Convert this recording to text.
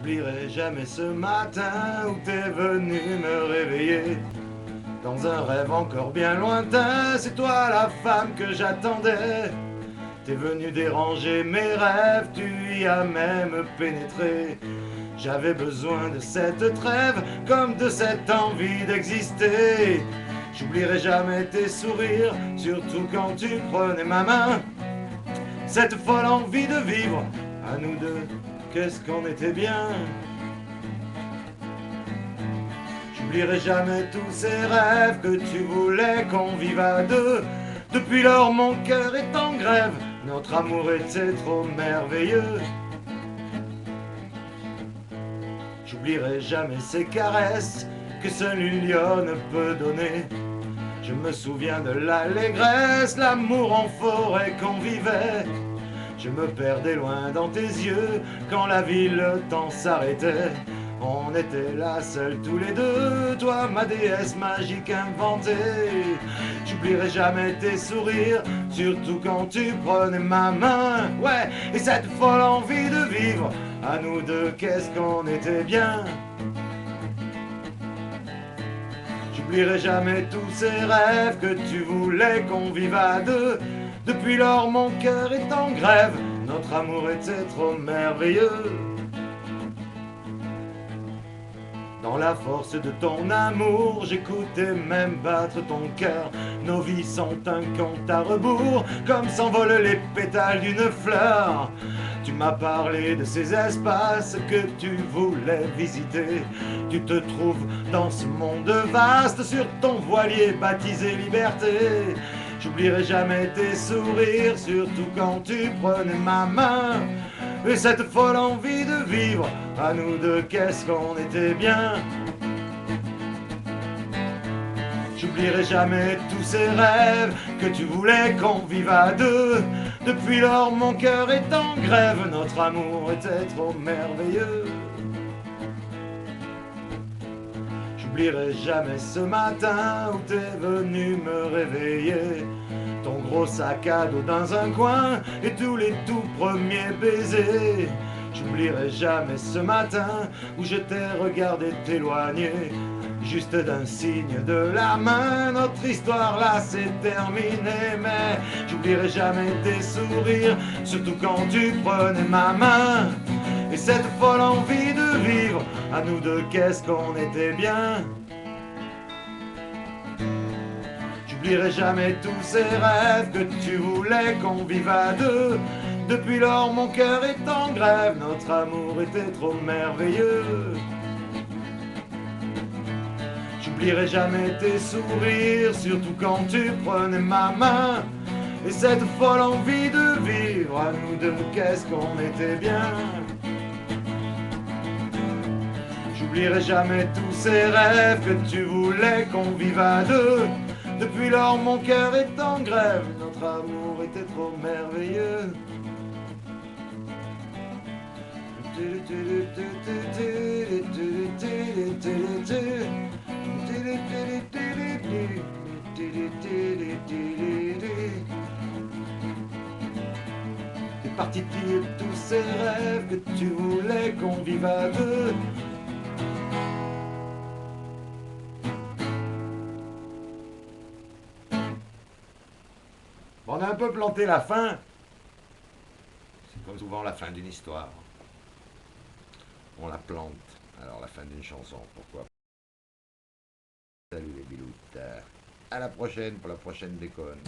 J'oublierai jamais ce matin où t'es venu me réveiller. Dans un rêve encore bien lointain, c'est toi la femme que j'attendais. T'es venu déranger mes rêves, tu y as même pénétré. J'avais besoin de cette trêve, comme de cette envie d'exister. J'oublierai jamais tes sourires, surtout quand tu prenais ma main. Cette folle envie de vivre, à nous deux, qu'est-ce qu'on était bien. J'oublierai jamais tous ces rêves que tu voulais qu'on vive à deux. Depuis lors mon cœur est en grève, notre amour était trop merveilleux. J'oublierai jamais ces caresses que seule une lionne peut donner. Je me souviens de l'allégresse, l'amour en forêt qu'on vivait. Je me perdais loin dans tes yeux quand la ville, le temps s'arrêtait. On était là seuls tous les deux, toi ma déesse magique inventée. J'oublierai jamais tes sourires, surtout quand tu prenais ma main. Ouais, et cette folle envie de vivre, à nous deux qu'est-ce qu'on était bien. J'oublierai jamais tous ces rêves que tu voulais qu'on vive à deux. Depuis lors mon cœur est en grève, notre amour était trop merveilleux. Dans la force de ton amour, j'écoutais même battre ton cœur. Nos vies sont un compte à rebours, comme s'envolent les pétales d'une fleur. Tu m'as parlé de ces espaces que tu voulais visiter. Tu te trouves dans ce monde vaste, sur ton voilier baptisé liberté. J'oublierai jamais tes sourires, surtout quand tu prenais ma main. Et cette folle envie de vivre, à nous deux qu'est-ce qu'on était bien. J'oublierai jamais tous ces rêves que tu voulais qu'on vive à deux. Depuis lors mon cœur est en grève, notre amour était trop merveilleux. J'oublierai jamais ce matin où t'es venu me réveiller. Ton gros sac à dos dans un coin et tous les tout premiers baisers. J'oublierai jamais ce matin où je t'ai regardé t'éloigner. Juste d'un signe de la main, notre histoire là c'est terminé. Mais j'oublierai jamais tes sourires, surtout quand tu prenais ma main. Et cette folle envie de vivre, à nous deux qu'est-ce qu'on était bien. J'oublierai jamais tous ces rêves que tu voulais qu'on vive à deux. Depuis lors mon cœur est en grève, notre amour était trop merveilleux. J'oublierai jamais tes sourires, surtout quand tu prenais ma main. Et cette folle envie de vivre, à nous deux qu'est-ce qu'on était bien. J'oublierai jamais tous ces rêves que tu voulais qu'on vive à deux. Depuis lors mon cœur est en grève, notre amour était trop merveilleux. T'es parti piller tous ces rêves que tu voulais qu'on vive à deux. Bon, on a un peu planté la fin. C'est comme souvent la fin d'une histoire. On la plante. Alors la fin d'une chanson, pourquoi pas. Salut les biloutes. À la prochaine pour la prochaine déconne.